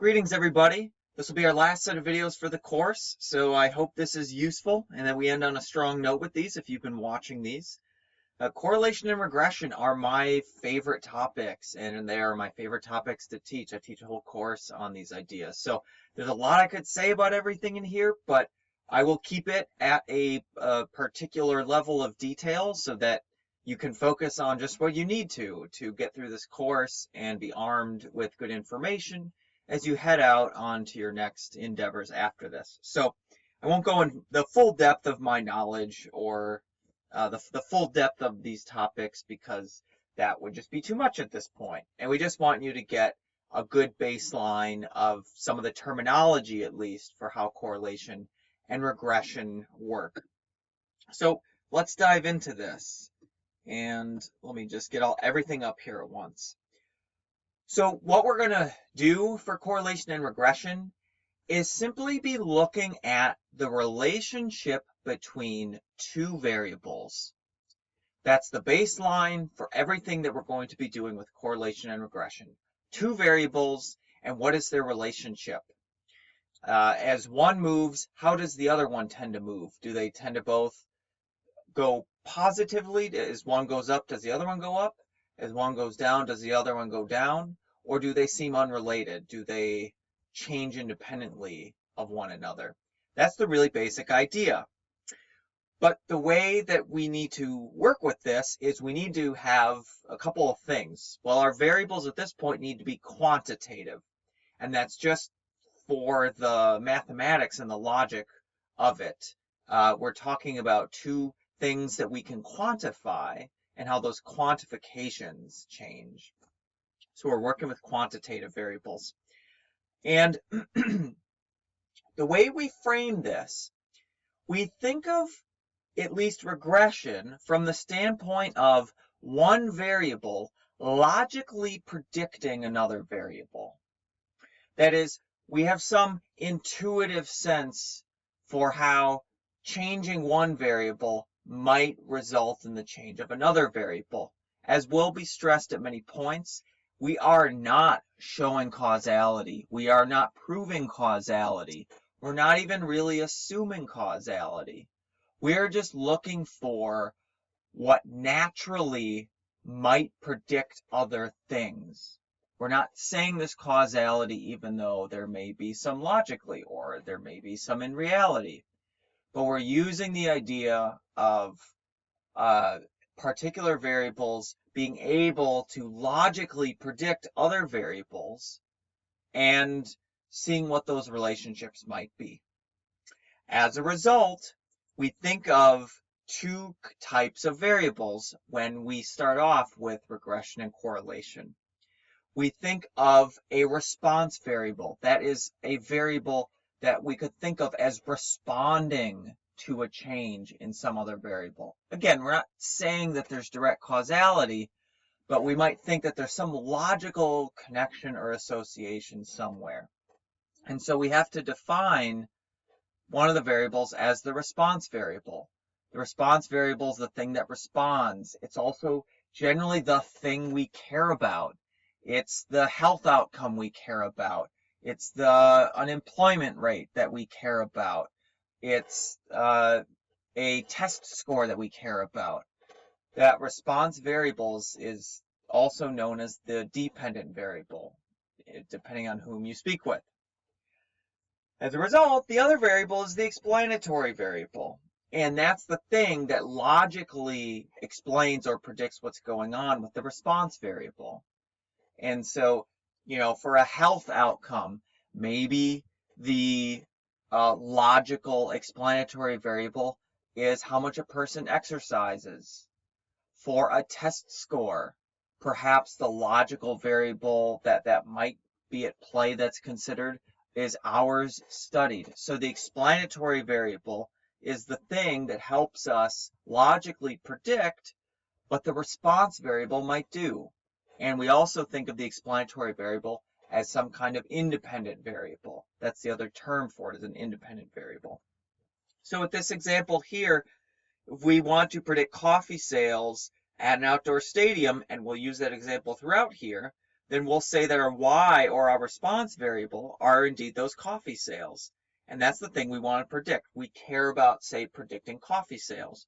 Greetings, everybody. This will be our last set of videos for the course, so I hope this is useful and that we end on a strong note with these if you've been watching these. Correlation and regression are my favorite topics, and they are my favorite topics to teach. I teach a whole course on these ideas. So there's a lot I could say about everything in here, but I will keep it at a particular level of detail so that you can focus on just what you need to get through this course and be armed with good information as you head out onto your next endeavors after this. So I won't go in the full depth of my knowledge or the full depth of these topics because that would just be too much at this point. And we just want you to get a good baseline of some of the terminology, at least, for how correlation and regression work. So let's dive into this. And let me just get everything up here at once. So what we're going to do for correlation and regression is simply be looking at the relationship between two variables. That's the baseline for everything that we're going to be doing with correlation and regression. Two variables, and what is their relationship? As one moves, how does the other one tend to move? Do they tend to both go positively? As one goes up, does the other one go up? As one goes down, does the other one go down? Or do they seem unrelated? Do they change independently of one another? That's the really basic idea. But the way that we need to work with this is we need to have a couple of things. Well, our variables at this point need to be quantitative. And that's just for the mathematics and the logic of it. We're talking about two things that we can quantify and how those quantifications change. So we're working with quantitative variables. And the way we frame this, we think of at least regression from the standpoint of one variable logically predicting another variable. That is, we have some intuitive sense for how changing one variable might result in the change of another variable. As will be stressed at many points, we are not showing causality. We are not proving causality. We're not even really assuming causality. We're just looking for what naturally might predict other things. We're not saying this causality even though there may be some logically or there may be some in reality. But we're using the idea of particular variables being able to logically predict other variables and seeing what those relationships might be. As a result, we think of two types of variables when we start off with regression and correlation. We think of a response variable. That is a variable that we could think of as responding to a change in some other variable. Again, we're not saying that there's direct causality, but we might think that there's some logical connection or association somewhere. And so we have to define one of the variables as the response variable. The response variable is the thing that responds. It's also generally the thing we care about. It's the health outcome we care about. It's the unemployment rate that we care about. It's a test score that we care about. That response variables is also known as the dependent variable, depending on whom you speak with. As a result, the other variable is the explanatory variable. And that's the thing that logically explains or predicts what's going on with the response variable. And so, for a health outcome, maybe the logical explanatory variable is how much a person exercises. For a test score, perhaps the logical variable that might be at play that's considered is hours studied. So the explanatory variable is the thing that helps us logically predict what the response variable might do. And we also think of the explanatory variable as some kind of independent variable. That's the other term for it, is an independent variable. So with this example here, if we want to predict coffee sales at an outdoor stadium, and we'll use that example throughout here, then we'll say that our y, or our response variable, are indeed those coffee sales. And that's the thing we want to predict. We care about, say, predicting coffee sales.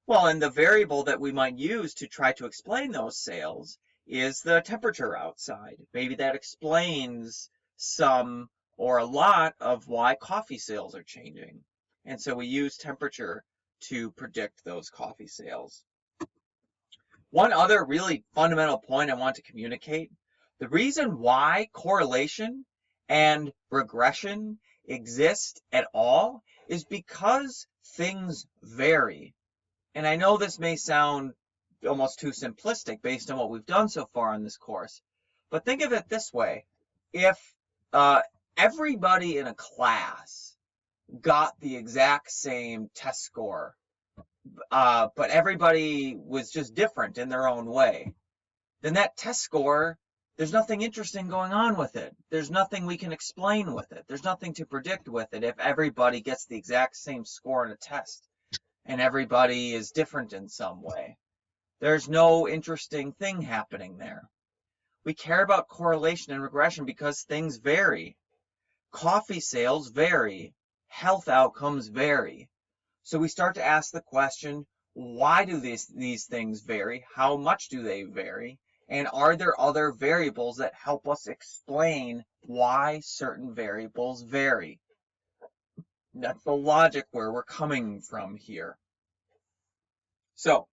Well, and the variable that we might use to try to explain those sales is the temperature outside. Maybe that explains some or a lot of why coffee sales are changing. And so we use temperature to predict those coffee sales. One other really fundamental point I want to communicate, the reason why correlation and regression exist at all is because things vary. And I know this may sound almost too simplistic based on what we've done so far in this course, but think of it this way. If everybody in a class got the exact same test score, but everybody was just different in their own way, then that test score, there's nothing interesting going on with it. There's nothing we can explain with it. There's nothing to predict with it if everybody gets the exact same score in a test and everybody is different in some way. There's no interesting thing happening there. We care about correlation and regression because things vary. Coffee sales vary. Health outcomes vary. So we start to ask the question, why do these things vary? How much do they vary? And are there other variables that help us explain why certain variables vary? That's the logic where we're coming from here. So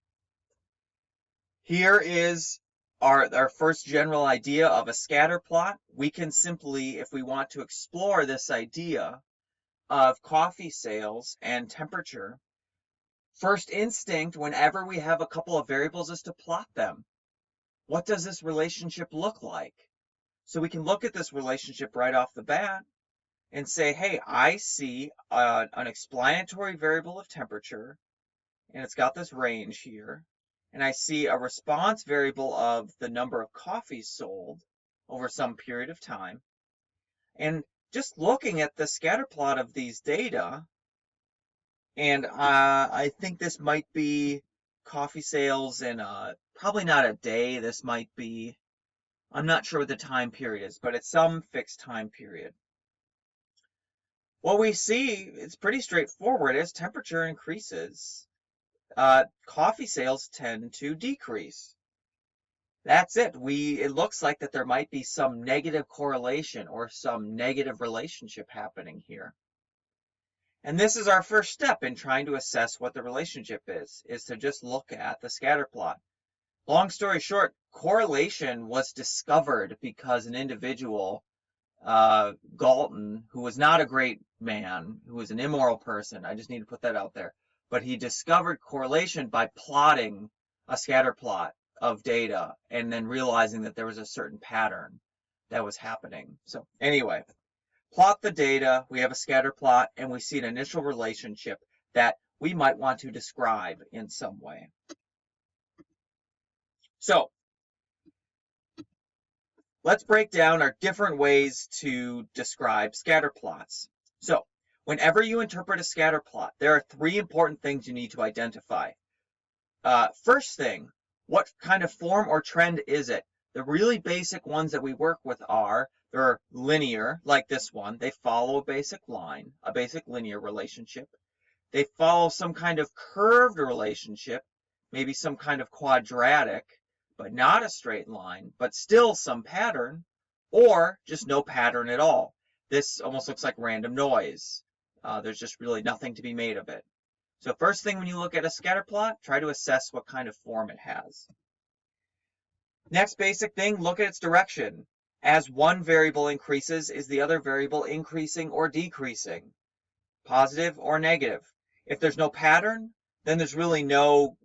here is our first general idea of a scatter plot. We can simply, if we want to explore this idea of coffee sales and temperature, first instinct whenever we have a couple of variables is to plot them. What does this relationship look like? So we can look at this relationship right off the bat and say, hey, I see an explanatory variable of temperature, and it's got this range here, and I see a response variable of the number of coffees sold over some period of time. And just looking at the scatter plot of these data, and I think this might be coffee sales in probably not a day. This might be, I'm not sure what the time period is, but it's some fixed time period. What we see, it's pretty straightforward. As temperature increases, coffee sales tend to decrease. That's it. It looks like that there might be some negative correlation or some negative relationship happening here. And this is our first step in trying to assess what the relationship is to just look at the scatter plot. Long story short, correlation was discovered because an individual, Galton, who was not a great man, who was an immoral person, I just need to put that out there, but he discovered correlation by plotting a scatter plot of data and then realizing that there was a certain pattern that was happening. So anyway, plot the data, we have a scatter plot, and we see an initial relationship that we might want to describe in some way. So let's break down our different ways to describe scatter plots. So whenever you interpret a scatter plot, there are three important things you need to identify. First thing, what kind of form or trend is it? The really basic ones that we work with are, they're linear, like this one. They follow a basic line, a basic linear relationship. They follow some kind of curved relationship, maybe some kind of quadratic, but not a straight line, but still some pattern, or just no pattern at all. This almost looks like random noise. There's just really nothing to be made of it. So first thing when you look at a scatter plot, try to assess what kind of form it has. Next basic thing, look at its direction. As one variable increases, is the other variable increasing or decreasing? Positive or negative? If there's no pattern, then there's really no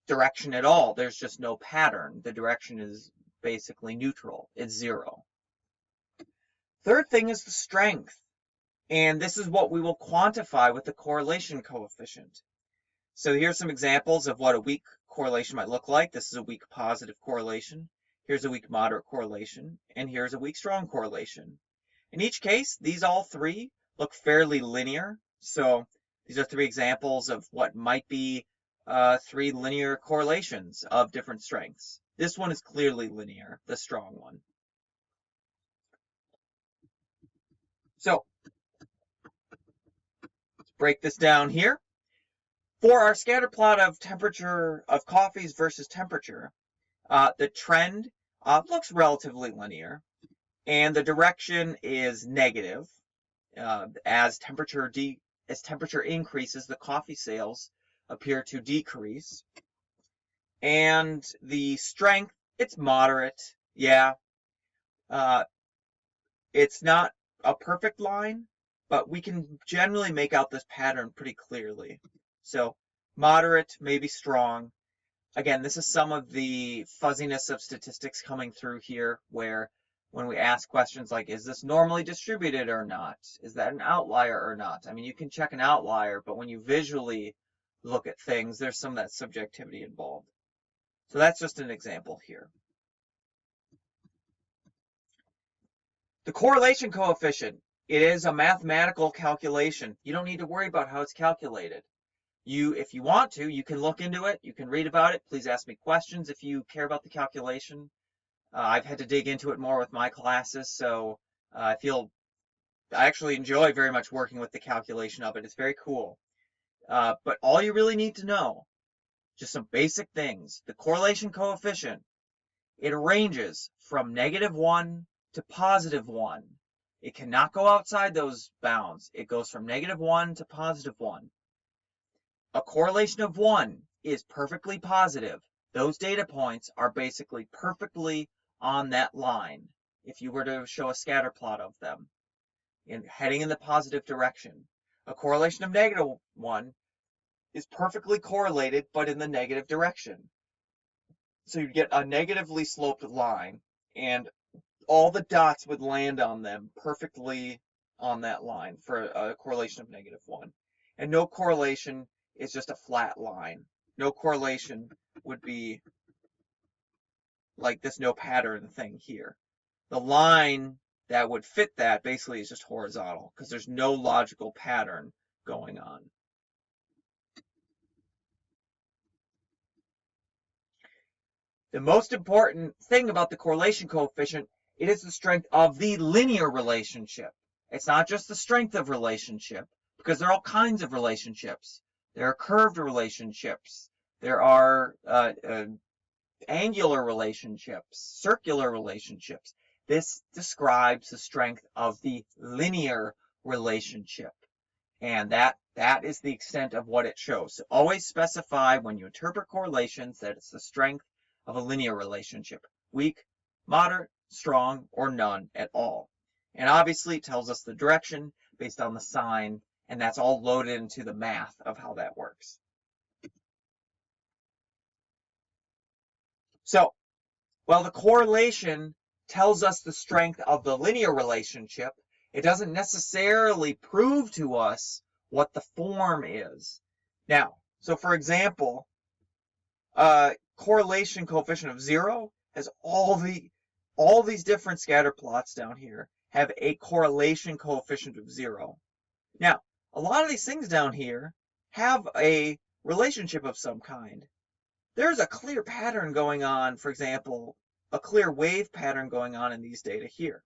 direction at all. There's just no pattern. The direction is basically neutral. It's zero. Third thing is the strength. And this is what we will quantify with the correlation coefficient. So here's some examples of what a weak correlation might look like. This is a weak positive correlation. Here's a weak moderate correlation. And here's a weak strong correlation. In each case, these all three look fairly linear. So these are three examples of what might be three linear correlations of different strengths. This one is clearly linear, the strong one. So let's break this down here. For our scatter plot of temperature of coffees versus temperature, the trend looks relatively linear, and the direction is negative. As temperature increases, the coffee sales appear to decrease. And the strength, it's moderate. Yeah. It's not a perfect line, but we can generally make out this pattern pretty clearly. So moderate, maybe strong. Again, this is some of the fuzziness of statistics coming through here, where when we ask questions like, is this normally distributed or not? Is that an outlier or not? I mean, you can check an outlier, but when you visually look at things, there's some of that subjectivity involved. So that's just an example here. The correlation coefficient, it is a mathematical calculation. You don't need to worry about how it's calculated. If you want to, you can look into it. You can read about it. Please ask me questions if you care about the calculation. I've had to dig into it more with my classes, so I actually enjoy very much working with the calculation of it. It's very cool. But all you really need to know, just some basic things. The correlation coefficient, it ranges from -1 to +1. It cannot go outside those bounds. It goes from -1 to +1. A correlation of 1 is perfectly positive. Those data points are basically perfectly on that line if you were to show a scatter plot of them, heading in the positive direction. A correlation of -1 is perfectly correlated, but in the negative direction. So you'd get a negatively sloped line, and all the dots would land on them perfectly on that line for a correlation of -1. And no correlation is just a flat line. No correlation would be like this no pattern thing here. The line that would fit that basically is just horizontal because there's no logical pattern going on. The most important thing about the correlation coefficient, it is the strength of the linear relationship. It's not just the strength of relationship, because there are all kinds of relationships. There are curved relationships. There are angular relationships, circular relationships. This describes the strength of the linear relationship. And that is the extent of what it shows. So always specify when you interpret correlations that it's the strength of a linear relationship. Weak, moderate, strong, or none at all. And obviously it tells us the direction based on the sign, and that's all loaded into the math of how that works. So, while the correlation tells us the strength of the linear relationship, it doesn't necessarily prove to us what the form is. Now, so for example, correlation coefficient of 0 has all these different scatter plots down here have a correlation coefficient of 0. Now, a lot of these things down here have a relationship of some kind. There's a clear pattern going on, for example, a clear wave pattern going on in these data here.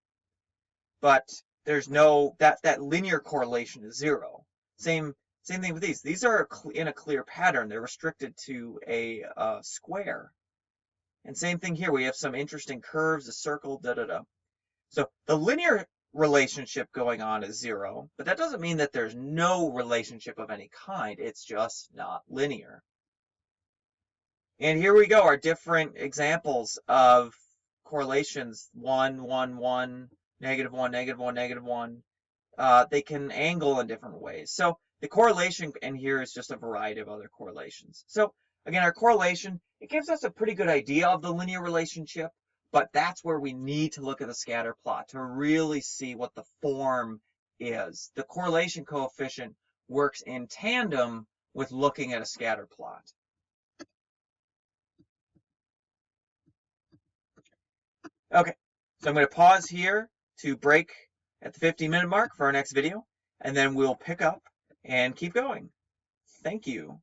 But there's no, that linear correlation is 0. Same thing with these. These are in a clear pattern. They're restricted to a square. And same thing here. We have some interesting curves, a circle, da-da-da. So the linear relationship going on is 0, but that doesn't mean that there's no relationship of any kind. It's just not linear. And here we go, our different examples of correlations, 1, 1, 1, -1, -1, -1. They can angle in different ways. So the correlation in here is just a variety of other correlations. So again, our correlation, it gives us a pretty good idea of the linear relationship, but that's where we need to look at the scatter plot to really see what the form is. The correlation coefficient works in tandem with looking at a scatter plot. Okay, so I'm going to pause here to break at the 15-minute mark for our next video, and then we'll pick up and keep going. Thank you.